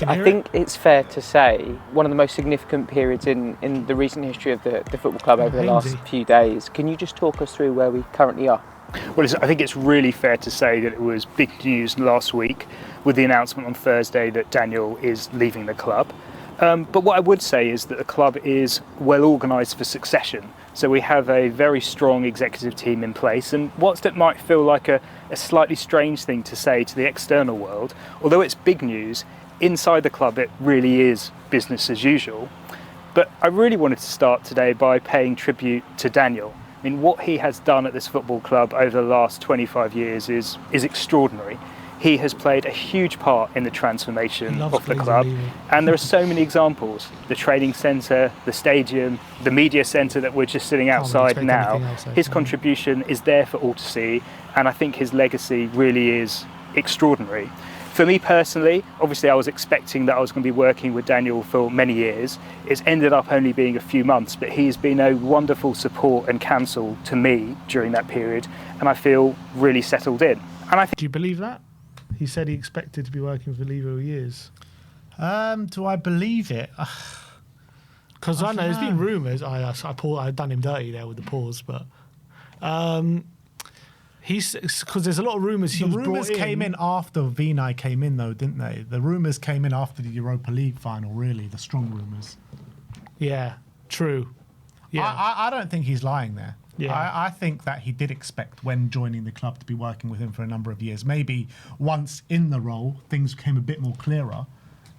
I think it's fair to say one of the most significant periods in the recent history of the football club over the last few days. Can you just talk us through where we currently are? Well, I think it's really fair to say that it was big news last week with the announcement on Thursday that Daniel is leaving the club. But what I would say is that the club is well organised for succession. So we have a very strong executive team in place, and whilst it might feel like a slightly strange thing to say to the external world, although it's big news, inside the club it really is business as usual. But I really wanted to start today by paying tribute to Daniel. I mean, what he has done at this football club over the last 25 years is extraordinary. He has played a huge part in the transformation of the club, and there are so many examples. The training centre, the stadium, the media centre that we're just sitting outside now. His contribution is there for all to see, and I think his legacy really is extraordinary. For me personally, obviously I was expecting that I was going to be working with Daniel for many years. It's ended up only being a few months, but he's been a wonderful support and counsel to me during that period, and I feel really settled in. And I think. Do you believe that? He said he expected to be working for Levy for years. Do I believe it? Because I know there's been rumours. I done him dirty there with the pause, but because there's a lot of rumours. The rumours came in after Vinay came in, though, didn't they? The rumours came in after the Europa League final. Really, the strong rumours. Yeah, true. Yeah, I don't think he's lying there. Yeah. I think that he did expect when joining the club to be working with him for a number of years. Maybe once in the role, things became a bit more clearer.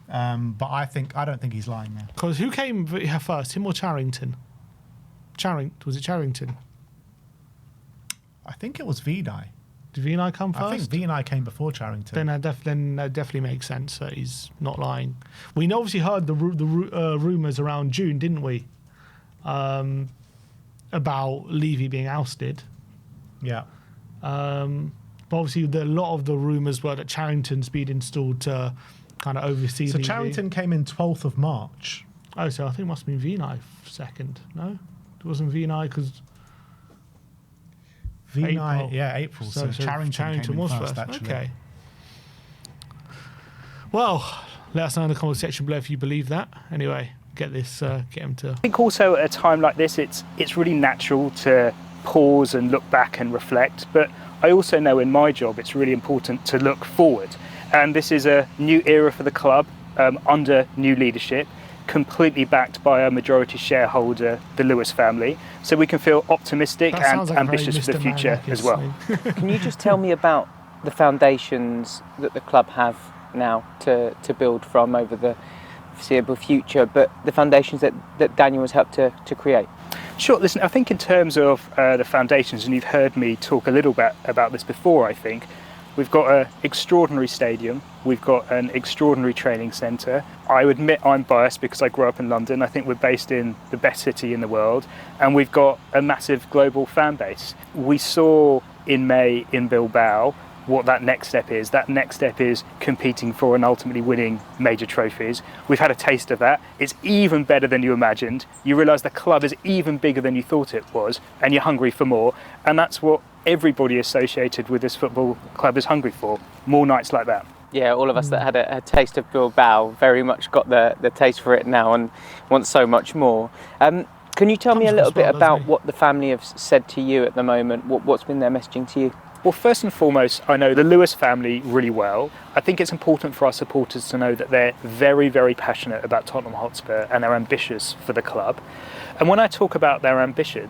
But I don't think he's lying there. Because who came first, him or Charrington? Was it Charrington? I think it was Vinay. Did Vinay come first? I think Vinay came before Charrington. Then that definitely makes sense that he's not lying. We obviously heard the rumours around June, didn't we? About Levy being ousted. Yeah. But obviously a lot of the rumours were that Charrington's been installed to kind of oversee So Levy. Charrington came in 12th of March. Oh, so I think it must have been Vinay second. No? It wasn't Vinay because... Vinay, April. So Charrington came in was first, actually. Okay. Well, let us know in the comment section below if you believe that. Anyway, get him to... I think also at a time like this, it's really natural to pause and look back and reflect. But I also know in my job, it's really important to look forward. And this is a new era for the club under new leadership, completely backed by our majority shareholder, the Lewis family. So we can feel optimistic and ambitious for the future as well. Can you just tell me about the foundations that the club have now to build from over the foreseeable future, but the foundations that Daniel has helped to create? Sure, listen, I think in terms of the foundations, and you've heard me talk a little bit about this before, I think, we've got an extraordinary stadium, we've got an extraordinary training centre. I admit I'm biased because I grew up in London. I think we're based in the best city in the world, and we've got a massive global fan base. We saw in May in Bilbao what that next step is. That next step is competing for and ultimately winning major trophies. We've had a taste of that. It's even better than you imagined. You realise the club is even bigger than you thought it was, and you're hungry for more. And that's what everybody associated with this football club is hungry for. More nights like that. Yeah, all of us that had a taste of Bilbao very much got the taste for it now and want so much more. Can you tell me a little bit about what the family have said to you at the moment? What's been their messaging to you? Well, first and foremost, I know the Lewis family really well. I think it's important for our supporters to know that they're very, very passionate about Tottenham Hotspur and they're ambitious for the club. And when I talk about their ambition,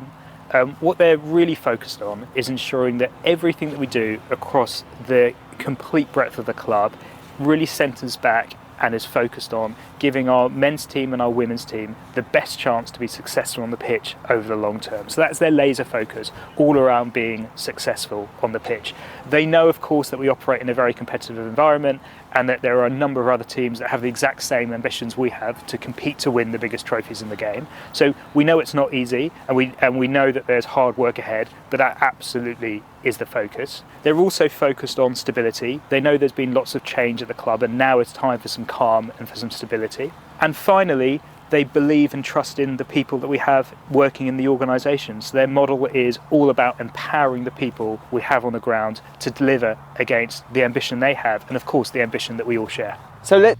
what they're really focused on is ensuring that everything that we do across the complete breadth of the club really centres back and is focused on giving our men's team and our women's team the best chance to be successful on the pitch over the long term. So that's their laser focus, all around being successful on the pitch. They know, of course, that we operate in a very competitive environment and that there are a number of other teams that have the exact same ambitions we have to compete to win the biggest trophies in the game. So we know it's not easy, and we know that there's hard work ahead, but that absolutely is the focus. They're also focused on stability. They know there's been lots of change at the club, and now it's time for some calm and for some stability. And finally, they believe and trust in the people that we have working in the organisation. So their model is all about empowering the people we have on the ground to deliver against the ambition they have, and of course the ambition that we all share. So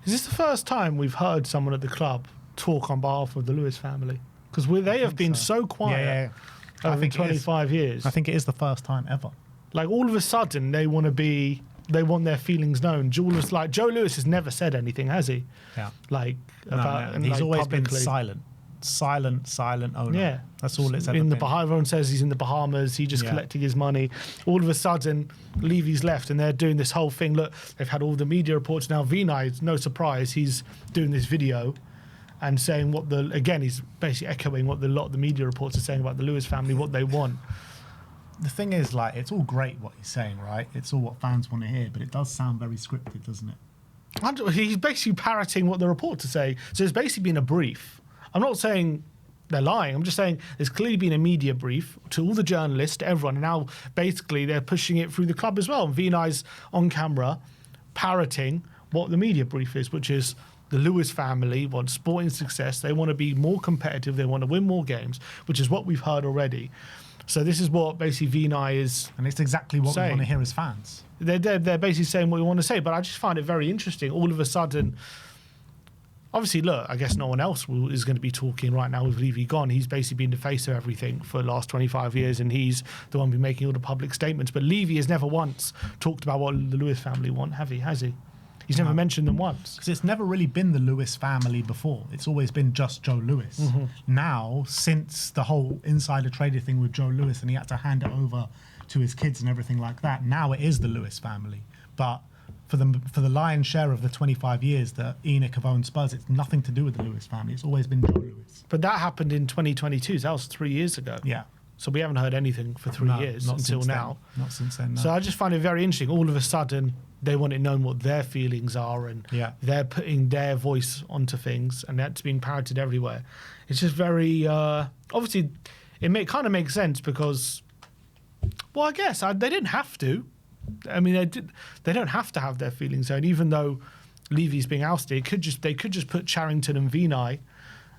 Is this the first time we've heard someone at the club talk on behalf of the Lewis family? Because they have been so quiet over 25 years. I think it is the first time ever. Like, all of a sudden, they want their feelings known. Joe Lewis has never said anything, has he? Yeah. Like, about, and he's like, always publicly. been silent owner. Yeah. That's all it's ever in the been. Everyone says he's in the Bahamas. He just collecting his money. All of a sudden, Levy's left, and they're doing this whole thing. Look, they've had all the media reports now. Vinay, no surprise, he's doing this video and saying he's basically echoing what a lot of the media reports are saying about the Lewis family, what they want. The thing is, like, it's all great what he's saying, right? It's all what fans want to hear, but it does sound very scripted, doesn't it? He's basically parroting what the reports are saying. So it's basically been a brief. I'm not saying they're lying. I'm just saying there's clearly been a media brief to all the journalists, to everyone, and now basically they're pushing it through the club as well. And Vinay's on camera parroting what the media brief is, which is the Lewis family want sporting success. They want to be more competitive. They want to win more games, which is what we've heard already. So this is what basically Vinay is And it's exactly what we saying. want to hear as fans. They're basically saying what we want to say, but I just find it very interesting. All of a sudden, obviously, look, I guess no one else is going to be talking right now with Levy gone. He's basically been the face of everything for the last 25 years, and he's the one been making all the public statements. But Levy has never once talked about what the Lewis family want, has he? He's never mentioned them once. Because it's never really been the Lewis family before. It's always been just Joe Lewis. Mm-hmm. Now, since the whole insider trader thing with Joe Lewis and he had to hand it over to his kids and everything like that, now it is the Lewis family. But for the lion's share of the 25 years that Enoch have owned Spurs, it's nothing to do with the Lewis family. It's always been Joe Lewis. But that happened in 2022. So that was 3 years ago. Yeah. So we haven't heard anything for 3 years not until since now. Then. Not since then, no. So I just find it very interesting. All of a sudden, they want it known what their feelings are, and they're putting their voice onto things, and that's being parroted everywhere. It's just very obviously it kind of makes sense because, well, I guess they didn't have to. I mean, they don't have to have their feelings known, even though Levy's being ousted. They could just put Charrington and Vinay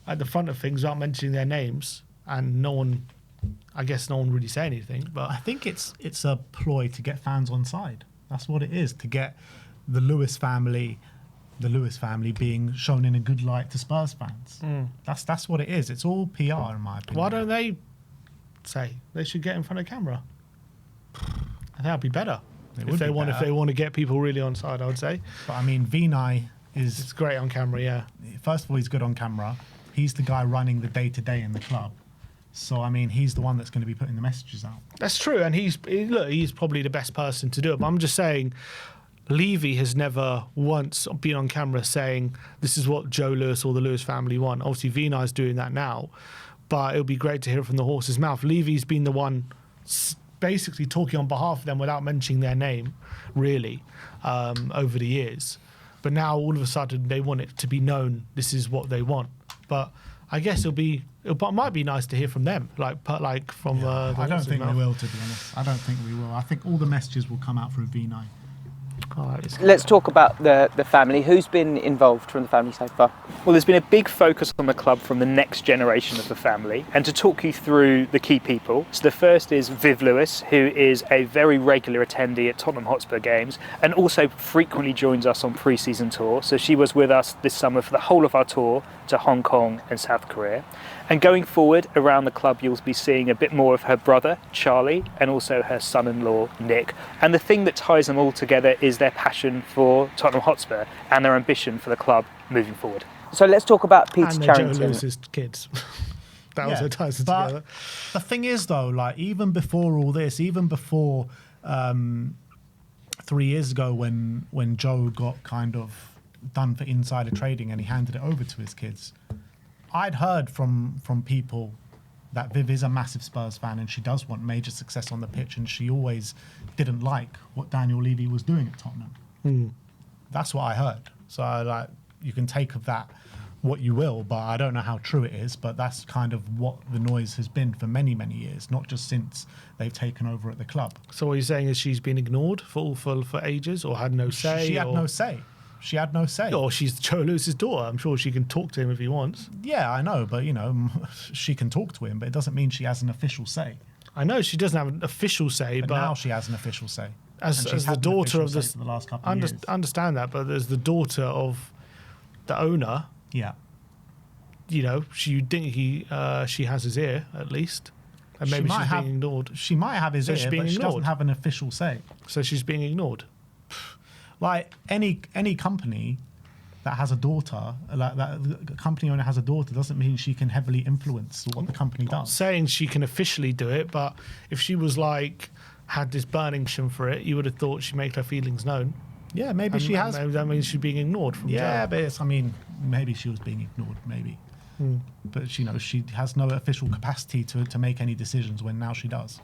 at the front of things without mentioning their names, and no one really say anything. But I think it's a ploy to get fans on side. That's what it is, to get the Lewis family being shown in a good light to Spurs fans. That's what it is. It's all PR, in my opinion. Why don't they say they should get in front of camera? I think that'd be better. If they want to get people really on side, I would say. But I mean, Vinay It's great on camera, yeah. First of all, he's good on camera. He's the guy running the day-to-day in the club. So, I mean, he's the one that's going to be putting the messages out. That's true, and he's probably the best person to do it. But I'm just saying, Levy has never once been on camera saying this is what Joe Lewis or the Lewis family want. Obviously, Vinay's doing that now, but it would be great to hear it from the horse's mouth. Levy's been the one basically talking on behalf of them without mentioning their name, really, over the years. But now, all of a sudden, they want it to be known this is what they want. But I guess it might be nice to hear from them, from. Yeah, I don't think we will, to be honest. I don't think we will. I think all the messages will come out through Vinay. Let's talk about the family. Who's been involved from the family so far? Well, there's been a big focus on the club from the next generation of the family. And to talk you through the key people, so the first is Viv Lewis, who is a very regular attendee at Tottenham Hotspur games and also frequently joins us on pre-season tour. So she was with us this summer for the whole of our tour to Hong Kong and South Korea. And going forward around the club, you'll be seeing a bit more of her brother, Charlie, and also her son-in-law, Nick. And the thing that ties them all together is their passion for Tottenham Hotspur and their ambition for the club moving forward. So let's talk about Peter and Charrington. Joe Lewis's kids. That also ties it together. The thing is, though, like even before all this, even before 3 years ago when Joe got kind of done for insider trading and he handed it over to his kids, I'd heard from people that Viv is a massive Spurs fan and she does want major success on the pitch, and she always didn't like what Daniel Levy was doing at Tottenham. That's what I heard. So you can take of that what you will, but I don't know how true it is, but that's kind of what the noise has been for many, many years, not just since they've taken over at the club. So what you're saying is she's been ignored for ages, or had no say? She had no say. She had no say. Or she's Joe Lewis's daughter. I'm sure she can talk to him if he wants. Yeah, I know, but, she can talk to him, but it doesn't mean she has an official say. I know she doesn't have an official say, but now she has an official say. As the daughter of this, for the last couple of years. understand that, but as the daughter of the owner, Yeah. you know, you'd think she has his ear at least, and maybe she's being ignored. She might have his So she's ear, being but she doesn't ignored. have an official say. So she's being ignored. Like any company that has a daughter, like that the company owner has a daughter, doesn't mean she can heavily influence what the company does. Saying she can officially do it, but if she was like had this burning passion for it, you would have thought she'd make her feelings known. Yeah, maybe And she has. That means she's being ignored from Yeah, Joe. but I mean, maybe she was being ignored, maybe. But she has no official capacity to make any decisions when now she does.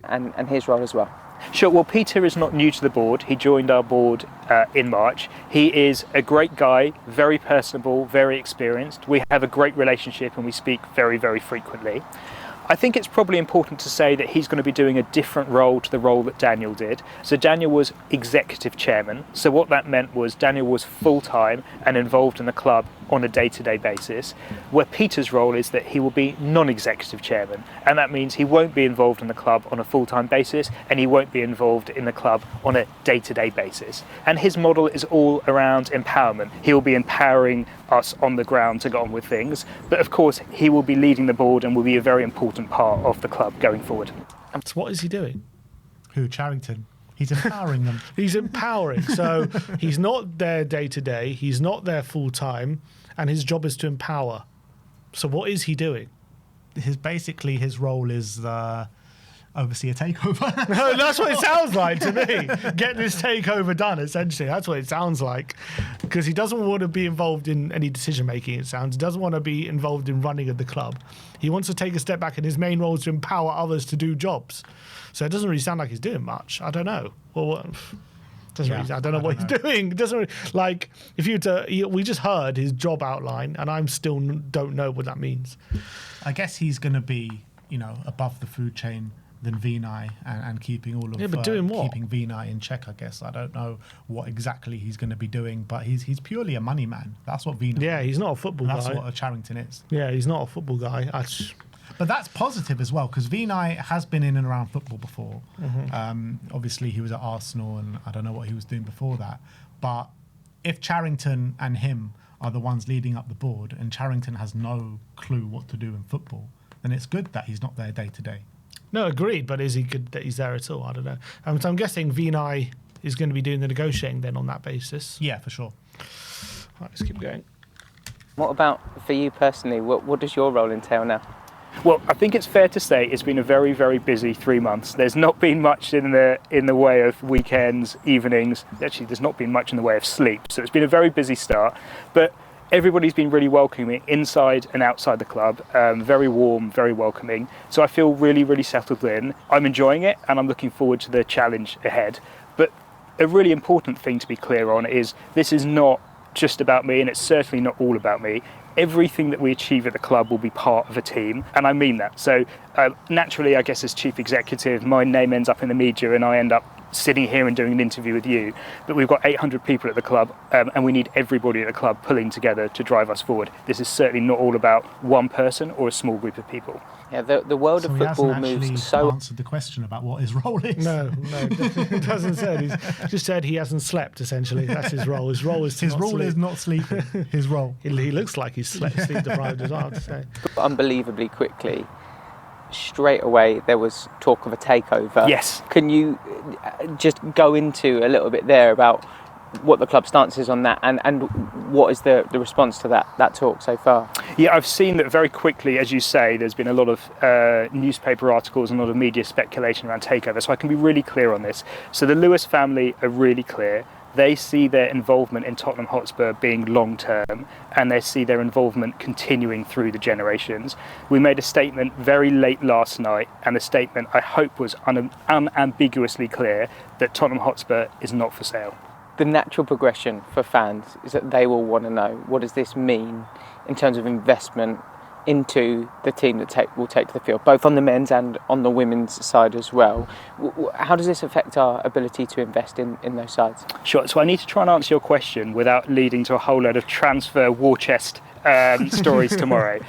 And his role as well. Sure, well, Peter is not new to the board. He joined our board in March. He is a great guy, very personable, very experienced. We have a great relationship and we speak very, very frequently. I think it's probably important to say that he's going to be doing a different role to the role that Daniel did. So Daniel was executive chairman. So what that meant was Daniel was full-time and involved in the club on a day-to-day basis, where Peter's role is that he will be non-executive chairman. And that means he won't be involved in the club on a full-time basis and he won't be involved in the club on a day-to-day basis. And his model is all around empowerment. He'll be empowering us on the ground to get on with things. But of course, he will be leading the board and will be a very important part of the club going forward. So what is he doing? Who, Charrington? He's empowering them. He's empowering. So he's not there day to day. He's not there full time, and his job is to empower. So what is he doing? Basically his role is oversee a takeover. No, that's what it sounds like to me. Get this takeover done, essentially. That's what it sounds like. Because he doesn't want to be involved in any decision making, it sounds. He doesn't want to be involved in running of the club. He wants to take a step back, and his main role is to empower others to do jobs. So it doesn't really sound like he's doing much. I don't know. Well, I don't know what he's doing. It doesn't really, like, if we just heard his job outline, and I'm still don't know what that means. I guess he's going to be, above the food chain than Vinay and keeping all of but doing what? Keeping Vinay in check. I guess I don't know what exactly he's going to be doing, but he's purely a money man. That's what Vinay. Yeah, he's not a football guy. That's what a Charrington is. Yeah, he's not a football guy. But that's positive as well, because Vinay has been in and around football before. Obviously, he was at Arsenal, and I don't know what he was doing before that. But if Charrington and him are the ones leading up the board, and Charrington has no clue what to do in football, then it's good that he's not there day to day. No, agreed. But is he good that he's there at all? I don't know. So I'm guessing Vinay is going to be doing the negotiating then on that basis. Yeah, for sure. Right, let's keep going. What about for you personally? What does your role entail now? Well, I think it's fair to say it's been a very, very busy 3 months. There's not been much in the way of weekends, evenings. Actually, there's not been much in the way of sleep. So it's been a very busy start. But everybody's been really welcoming inside and outside the club. Very warm, very welcoming. So I feel really, really settled in. I'm enjoying it, and I'm looking forward to the challenge ahead. But a really important thing to be clear on is this is not just about me, and it's certainly not all about me. Everything that we achieve at the club will be part of a team, and I mean that. So naturally, I guess as chief executive, my name ends up in the media and I end up sitting here and doing an interview with you. But we've got 800 people at the club, and we need everybody at the club pulling together to drive us forward. This is certainly not all about one person or a small group of people. Yeah, the world of football moves so. Answered the question about what his role is. No, it doesn't say. He's just said he hasn't slept. Essentially, that's his role. His role is to not sleep. Is not sleeping. His role. He looks like he's sleep deprived as well. I have to say. Unbelievably quickly, straight away there was talk of a takeover. Yes. Can you just go into a little bit there about what the club stance is on that, and what is the response to that talk so far? Yeah, I've seen that very quickly, as you say, there's been a lot of newspaper articles and a lot of media speculation around takeover, so I can be really clear on this. So the Lewis family are really clear. They see their involvement in Tottenham Hotspur being long-term, and they see their involvement continuing through the generations. We made a statement very late last night, and the statement, I hope, was unambiguously clear that Tottenham Hotspur is not for sale. The natural progression for fans is that they will want to know, what does this mean in terms of investment into the team that will take to the field, both on the men's and on the women's side as well. How does this affect our ability to invest in those sides? Sure, so I need to try and answer your question without leading to a whole load of transfer war chest stories tomorrow.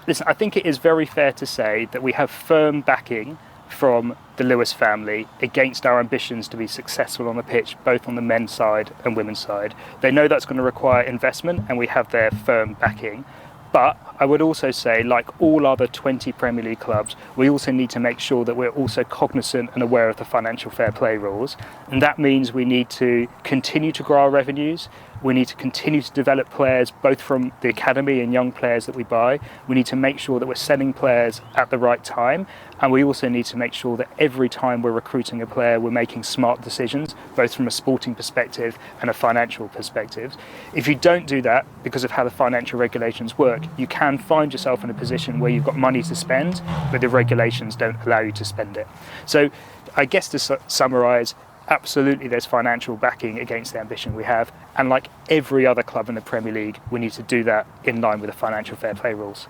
Listen, I think it is very fair to say that we have firm backing from the Lewis family against our ambitions to be successful on the pitch, both on the men's side and women's side. They know that's going to require investment, and we have their firm backing. But I would also say, like all other 20 Premier League clubs, we also need to make sure that we're also cognizant and aware of the financial fair play rules. And that means we need to continue to grow our revenues. We need to continue to develop players, both from the academy and young players that we buy. We need to make sure that we're selling players at the right time. And we also need to make sure that every time we're recruiting a player, we're making smart decisions, both from a sporting perspective and a financial perspective. If you don't do that, because of how the financial regulations work, you can find yourself in a position where you've got money to spend, but the regulations don't allow you to spend it. So I guess to summarise, absolutely there's financial backing against the ambition we have, and like every other club in the Premier League, we need to do that in line with the financial fair play rules.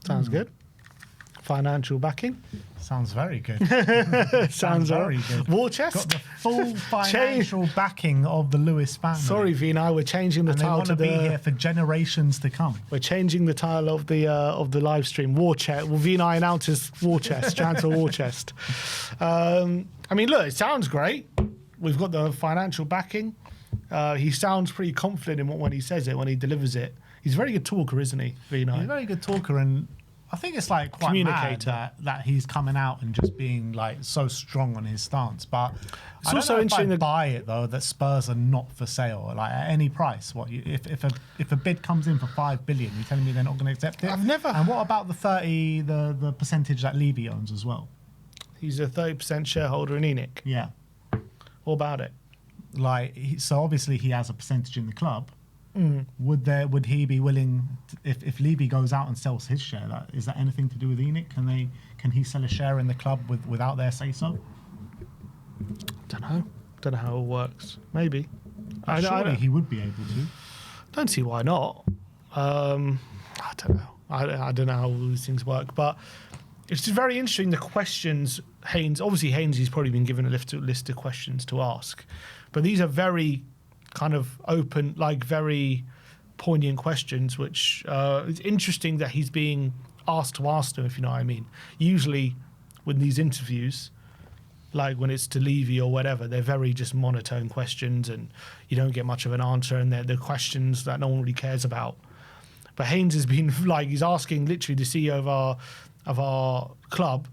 Sounds good. Financial backing. Sounds very good. Sounds very good. War chest. Got the full financial backing of the Lewis family. Sorry, Vina, we're changing the and title they want to be here for generations to come. We're changing the title of the live stream. War chest. Well, Vina announces war chest. Chancellor war chest. I mean, look, it sounds great. We've got the financial backing. He sounds pretty confident in when he says it, when he delivers it. He's a very good talker, isn't he, Vina? He's a very good talker, and I think it's like quite Communicator. mad that he's coming out and just being like so strong on his stance. But It's I don't also know if interesting I that- buy it though that Spurs are not for sale, like at any price. What if a bid comes in for $5 billion, you're telling me they're not going to accept it? I've never- And what about the percentage that Levy owns as well? He's a 30% shareholder in Enoch. Yeah, What about it? so obviously he has a percentage in the club. Would he be willing if Levy goes out and sells his share? Is that anything to do with Enoch? Can he sell a share in the club without their say so? Don't know how it works. Maybe. Surely he would be able to. Don't see why not. I don't know. I don't know how all these things work, but it's just very interesting. The questions Haynes he's probably been given a list of questions to ask, but these are very kind of open, like very poignant questions, which it's interesting that he's being asked to ask them, if you know what I mean. Usually with these interviews, like when it's to Levy or whatever, they're very just monotone questions and you don't get much of an answer, and they're questions that no one really cares about. But Haynes has been like, he's asking literally the CEO of our club,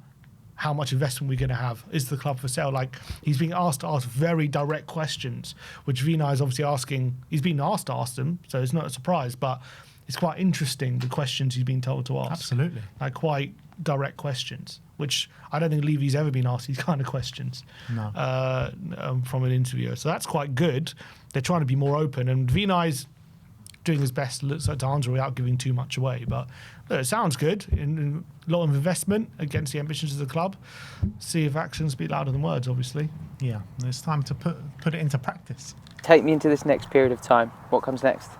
how much investment we're going to have. Is the club for sale? Like, he's being asked to ask very direct questions, which Vina is obviously asking. He's been asked to ask them, so it's not a surprise, but it's quite interesting, the questions he's been told to ask. Absolutely. Like, quite direct questions, which I don't think Levy's ever been asked these kind of questions from an interviewer. So that's quite good. They're trying to be more open, and Vinay's doing his best to answer without giving too much away. But look, it sounds good. In a lot of investment against the ambitions of the club. See if actions speak louder than words, obviously. Yeah, it's time to put it into practice. Take me into this next period of time. What comes next?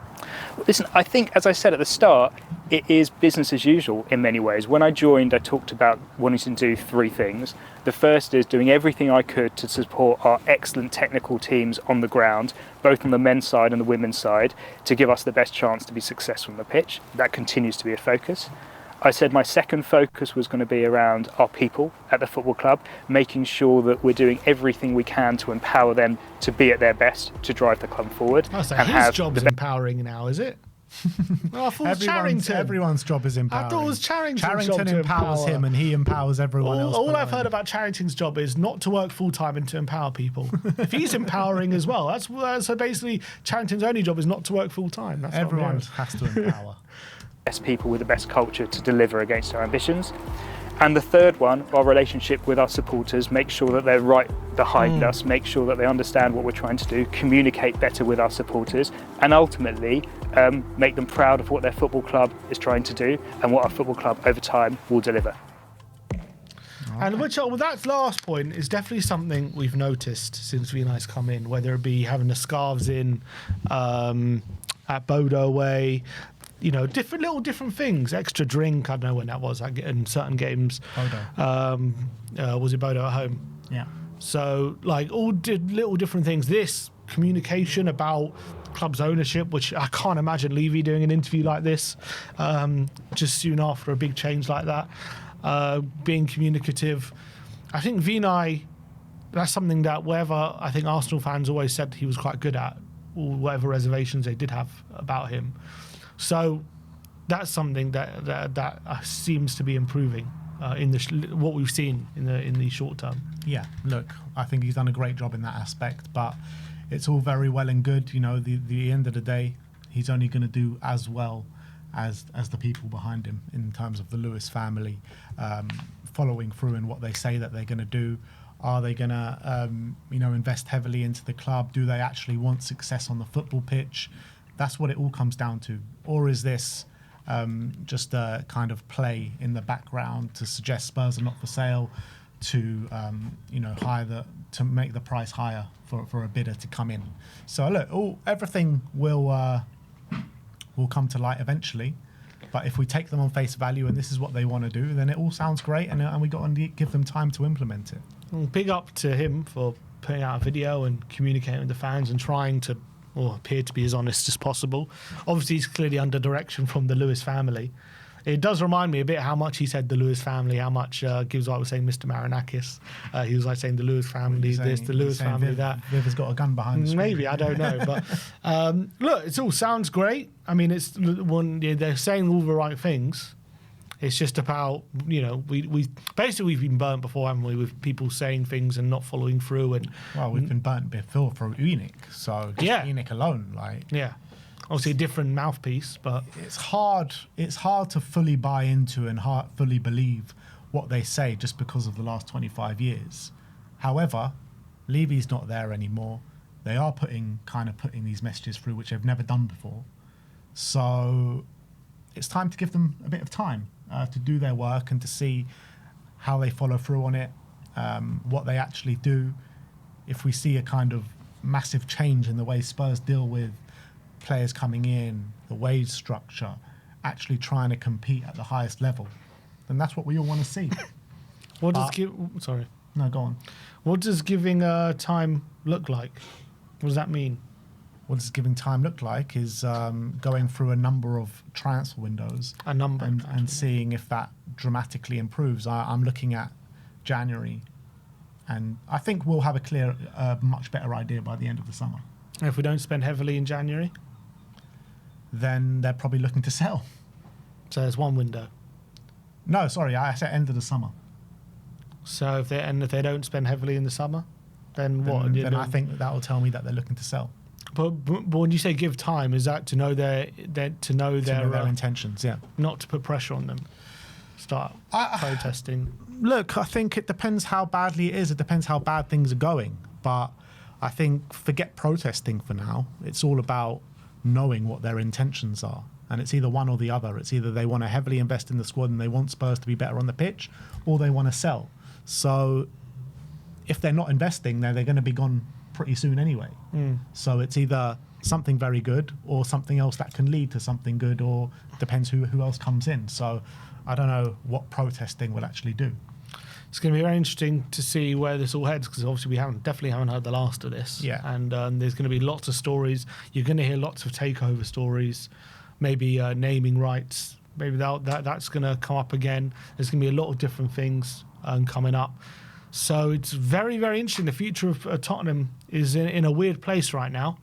Listen, I think, as I said at the start, it is business as usual in many ways. When I joined, I talked about wanting to do three things. The first is doing everything I could to support our excellent technical teams on the ground, both on the men's side and the women's side, to give us the best chance to be successful on the pitch. That continues to be a focus. I said my second focus was going to be around our people at the football club, making sure that we're doing everything we can to empower them to be at their best, to drive the club forward. Oh, so his job's empowering now, is it? Well, I thought it was Charrington. Everyone's job is empowering. I thought it was Charrington's job Charrington to empowers empower. him and he empowers everyone else. All below I've heard him. about Charrington's job is not to work full-time and to empower people. If he's empowering as well, so basically Charrington's only job is not to work full-time. That's what I'm Everyone hearing. has to empower. best people with the best culture to deliver against our ambitions. And the third one, our relationship with our supporters, make sure that they're right behind us, make sure that they understand what we're trying to do, communicate better with our supporters, and ultimately make them proud of what their football club is trying to do and what our football club over time will deliver. And that last point is definitely something we've noticed since Vinay's come in, whether it be having the scarves in at Bodo away, different things, extra drink. I don't know when that was in certain games. Bodo. Was it Bodo at home? Yeah. So all little different things. This communication about club's ownership, which I can't imagine Levy doing an interview like this just soon after a big change like that. being communicative. I think Vinay, that's something that wherever I think Arsenal fans always said he was quite good at, or whatever reservations they did have about him. So that's something that seems to be improving in what we've seen in the short term. Yeah, look, I think he's done a great job in that aspect, but it's all very well and good. You know, the end of the day, he's only going to do as well as the people behind him in terms of the Lewis family, following through in what they say that they're going to do. Are they going to, invest heavily into the club? Do they actually want success on the football pitch? That's what it all comes down to. Or is this just a kind of play in the background to suggest Spurs are not for sale, to to make the price higher for a bidder to come in? So look, everything will come to light eventually. But if we take them on face value and this is what they want to do, then it all sounds great, and we got to give them time to implement it. Big up to him for putting out a video and communicating with the fans and trying to, or appear to be as honest as possible. Obviously, he's clearly under direction from the Lewis family. It does remind me a bit how much he said the Lewis family, how much Gibbs was saying Mr. Marinakis. He was like saying the Lewis family this, the Lewis family that. Viv has got a gun behind the screen. Maybe, I don't know. But look, it all sounds great. I mean, they're saying all the right things. It's just about, we basically we've been burnt before, haven't we, with people saying things and not following through. And well, we've been burnt before for Unic, so just Unic alone, obviously a different mouthpiece, but it's hard to fully buy into and fully believe what they say just because of the last 25 years. However, Levy's not there anymore. They are putting these messages through, which they've never done before. So it's time to give them a bit of time to do their work and to see how they follow through on it, what they actually do. If we see a kind of massive change in the way Spurs deal with players coming in, the wage structure, actually trying to compete at the highest level, then that's what we all want to see. What does giving time look like? What does that mean? What does giving time look like is going through a number of transfer windows and seeing if that dramatically improves. I'm looking at January, and I think we'll have a much better idea by the end of the summer. And if we don't spend heavily in January, then they're probably looking to sell. So there's one window. No, sorry, I said end of the summer. So if they don't spend heavily in the summer, then what? Then I think that will tell me that they're looking to sell. But when you say give time, is that to know their intentions? Yeah, not to put pressure on them. Start protesting. Look, I think it depends how badly it is. It depends how bad things are going. But I think forget protesting for now. It's all about knowing what their intentions are. And it's either one or the other. It's either they want to heavily invest in the squad and they want Spurs to be better on the pitch, or they want to sell. So if they're not investing, then they're going to be gone pretty soon anyway. So it's either something very good or something else that can lead to something good, or depends who else comes in. So I don't know what protesting will actually do. It's going to be very interesting to see where this all heads, because obviously we definitely haven't heard the last of this. Yeah. And there's going to be lots of stories. You're going to hear lots of takeover stories, maybe naming rights. Maybe that's going to come up again. There's going to be a lot of different things coming up. So it's very, very interesting. The future of Tottenham is in a weird place right now.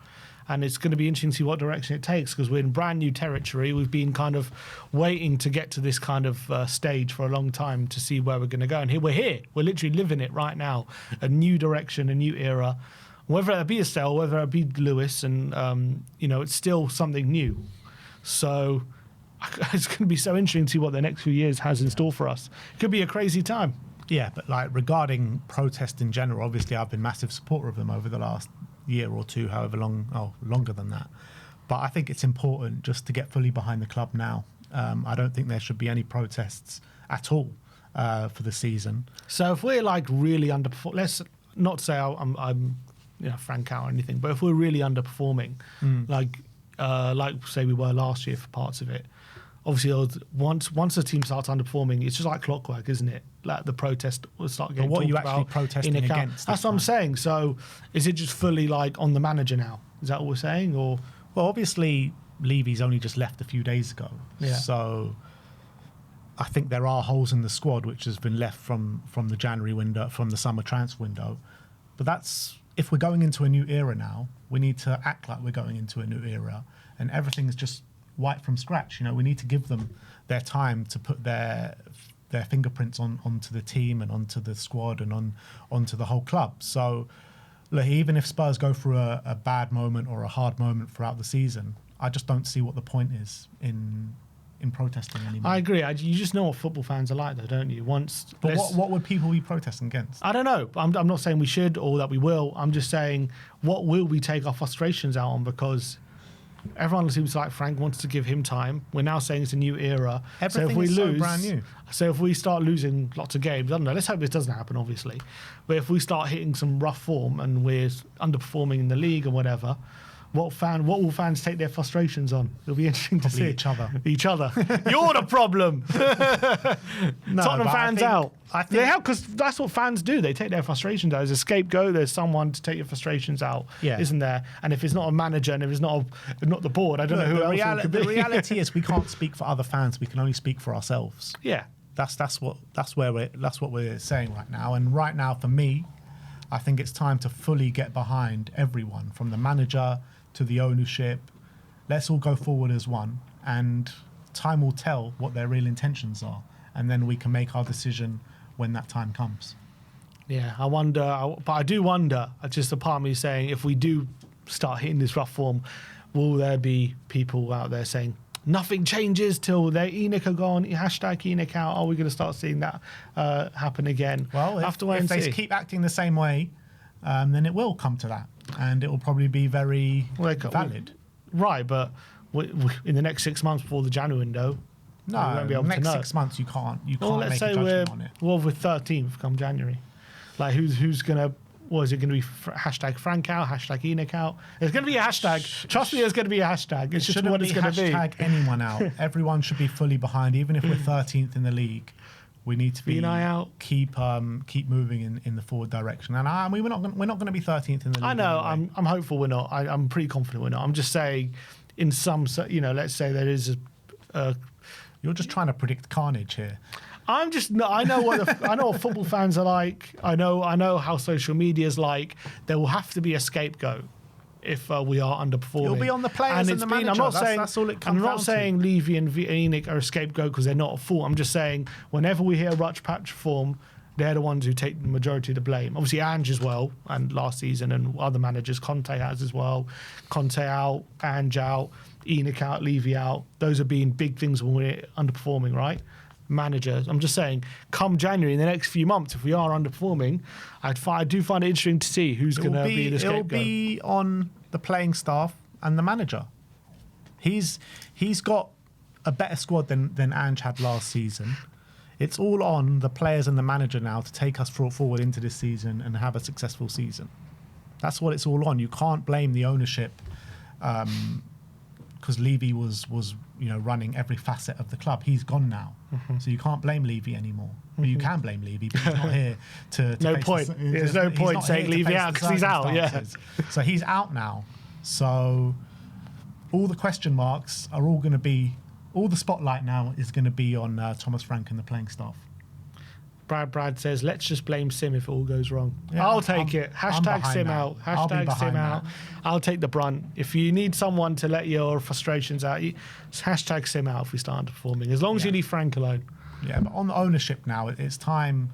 And it's going to be interesting to see what direction it takes, because we're in brand new territory. We've been kind of waiting to get to this kind of stage for a long time to see where we're going to go. And here we're here. We're literally living it right now. A new direction, a new era. Whether it be a sale, whether it be Lewis, and it's still something new. So it's going to be so interesting to see what the next few years has in store for us. It could be a crazy time. Yeah, but regarding protest in general, obviously I've been a massive supporter of them over the last year or two, however long, longer than that. But I think it's important just to get fully behind the club now. I don't think there should be any protests at all for the season. So if we're really underperforming, let's not say I'm frank out or anything, but if we're really underperforming, like say we were last year for parts of it, obviously once a team starts underperforming, it's just like clockwork, isn't it? Like the protest will start getting what are you talked actually about protesting in account. against? That's what I'm saying. So is it just fully on the manager now? Is that what we're saying? Or well, obviously Levy's only just left a few days ago. Yeah. So I think there are holes in the squad which has been left from the January window, from the summer transfer window. But that's, if we're going into a new era now, we need to act like we're going into a new era, and everything is just white from scratch. You know, we need to give them their time to put their fingerprints onto the team and onto the squad and onto the whole club. So, look, even if Spurs go through a bad moment or a hard moment throughout the season, I just don't see what the point is in protesting anymore. I agree. You just know what football fans are like, though, don't you? But what would people be protesting against? I don't know. I'm not saying we should or that we will. I'm just saying, what will we take our frustrations out on? Because everyone seems like Frank wants to give him time. We're now saying it's a new era. Everything so if we is lose, so brand new. So if we start losing lots of games, I don't know. Let's hope this doesn't happen, obviously. But if we start hitting some rough form and we're underperforming in the league or whatever, what will fans take their frustrations on? It'll be interesting to see. Each other. Each other. You're the problem. Tottenham fans out. I think because that's what fans do. They take their frustrations out. There's a scapegoat. There's someone to take your frustrations out, isn't there? And if it's not a manager and if it's not the board, I don't know who else it could be. The reality is we can't speak for other fans. We can only speak for ourselves. Yeah. That's what we're saying right now. And right now, for me, I think it's time to fully get behind everyone, from the manager to the ownership. Let's all go forward as one, and time will tell what their real intentions are, and then we can make our decision when that time comes. Yeah, I do wonder, just a part of me saying, if we do start hitting this rough form, will there be people out there saying, nothing changes till Enoch are gone, hashtag Enoch out? Are we going to start seeing that happen again? Well, if they keep acting the same way, then it will come to that, and it will probably be very valid. Right, but in the next 6 months before the January window, we won't be able the next to know. 6 months you can't make let's a say judgment on it. we're 13th come January. Like, who's going to... What is it going to be? Hashtag Frank out, hashtag Enoch out. There's going to be a hashtag. Trust me, there's going to be a hashtag. It's just what it's going to be. Hashtag anyone out. Everyone should be fully behind. Even if we're 13th in the league, we need to keep moving in the forward direction. And we're not going to be 13th in the league. I know. Anyway. I'm hopeful we're not. I'm pretty confident we're not. I'm just saying, in some, let's say there is a. You're just trying to predict carnage here. I know what football fans are like. I know how social media is like. There will have to be a scapegoat if we are underperforming. It'll be on the players and the manager. That's all it comes down to. I'm not saying Levy and Enoch are a scapegoat because they're not at fault. I'm just saying, whenever we hear Rutch patch form, they're the ones who take the majority of the blame. Obviously, Ange as well, and last season, and other managers. Conte has as well. Conte out, Ange out, Enoch out, Levy out. Those are being big things when we're underperforming, right? Managers. I'm just saying, come January, in the next few months, if we are underperforming, I do find it interesting to see who's going to be the scapegoat. It'll be on the playing staff and the manager. He's got a better squad than Ange had last season. It's all on the players and the manager now to take us forward into this season and have a successful season. That's what it's all on. You can't blame the ownership because Levy was running every facet of the club. He's gone now, so you can't blame Levy anymore. Well, you can blame Levy, but he's not here to no point. There's no point saying Levy out because he's out. Yeah, so he's out now. So all the question marks are all going to be. All the spotlight now is going to be on Thomas Frank and the playing staff. Brad says, let's just blame Sim if it all goes wrong. Yeah, I'll take it. Hashtag Sim out. Hashtag Sim out. I'll take the brunt. If you need someone to let your frustrations out, hashtag Sim out if we start underperforming. As long as you leave Frank alone. Yeah, but on the ownership now, it's time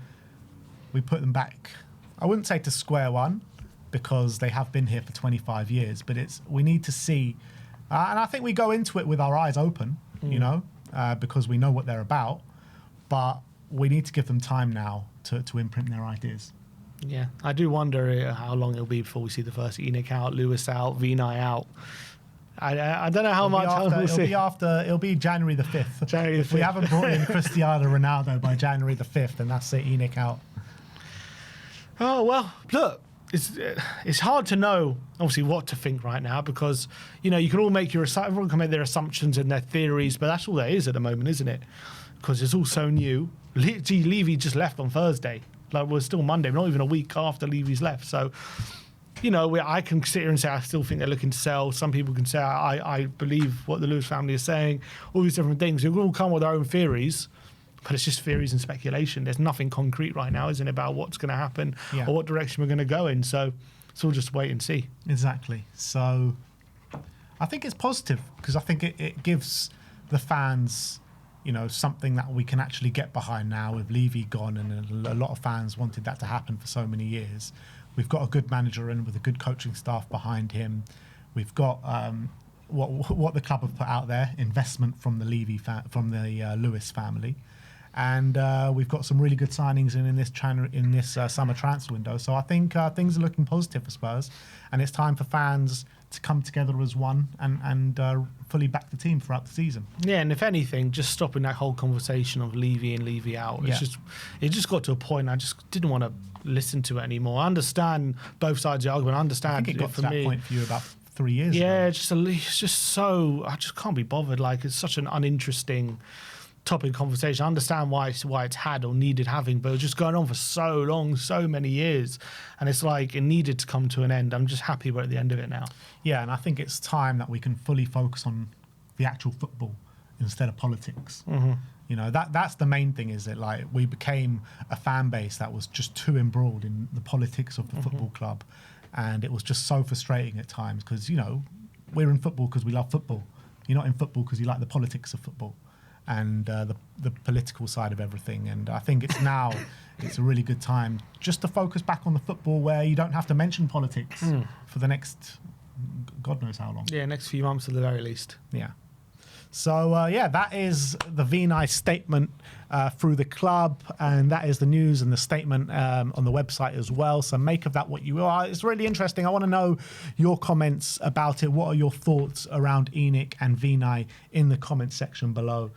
we put them back. I wouldn't say to square one, because they have been here for 25 years, but we need to see, and I think we go into it with our eyes open, because we know what they're about, but we need to give them time now to imprint their ideas. Yeah, I do wonder how long it'll be before we see the first Enoch out, Lewis out, Vinay out. I don't know how much we'll see. It'll be January the 5th. January the 5th. If we haven't brought in Cristiano Ronaldo by January the 5th, then that's it, Enoch out. Oh, well, look, it's hard to know, obviously, what to think right now because, you can all make everyone can make their assumptions and their theories, but that's all there is at the moment, isn't it? Because it's all so new. Levy just left on Thursday. Like, we're still Monday. We're not even a week after Levy's left. So, I can sit here and say I still think they're looking to sell. Some people can say I believe what the Lewis family is saying. All these different things. They all come with their own theories. But it's just theories and speculation. There's nothing concrete right now, isn't it, about what's going to happen or what direction we're going to go in. So it's all just wait and see. Exactly. So I think it's positive because I think it gives the fans, something that we can actually get behind now with Levy gone, and a lot of fans wanted that to happen for so many years. We've got a good manager in with a good coaching staff behind him. We've got what the club have put out there, investment from the Lewis family. And we've got some really good signings in this summer transfer window. So I think things are looking positive for Spurs, and it's time for fans to come together as one and fully back the team throughout the season. Yeah, and if anything, just stopping that whole conversation of Levy in, Levy out. It just got to a point I just didn't want to listen to it anymore. I understand both sides of the argument. I understand. I think it got to that point for you about 3 years ago. Yeah, it's just so I just can't be bothered. Like, it's such an uninteresting topic of conversation. I understand why it's had or needed having, but it's just going on for so long, so many years, and it's like it needed to come to an end. I'm just happy we're at the end of it now. Yeah, and I think it's time that we can fully focus on the actual football instead of politics. Mm-hmm. That's the main thing, is that like we became a fan base that was just too embroiled in the politics of the football club, and it was just so frustrating at times because we're in football because we love football. You're not in football because you like the politics of football and the political side of everything. And I think it's a really good time just to focus back on the football, where you don't have to mention politics for the next God knows how long. Yeah, next few months at the very least. Yeah. So, that is the V-Nice statement through the club, and that is the news and the statement on the website as well. So make of that what you will. It's really interesting. I want to know your comments about it. What are your thoughts around ENIC and V-Nice in the comment section below?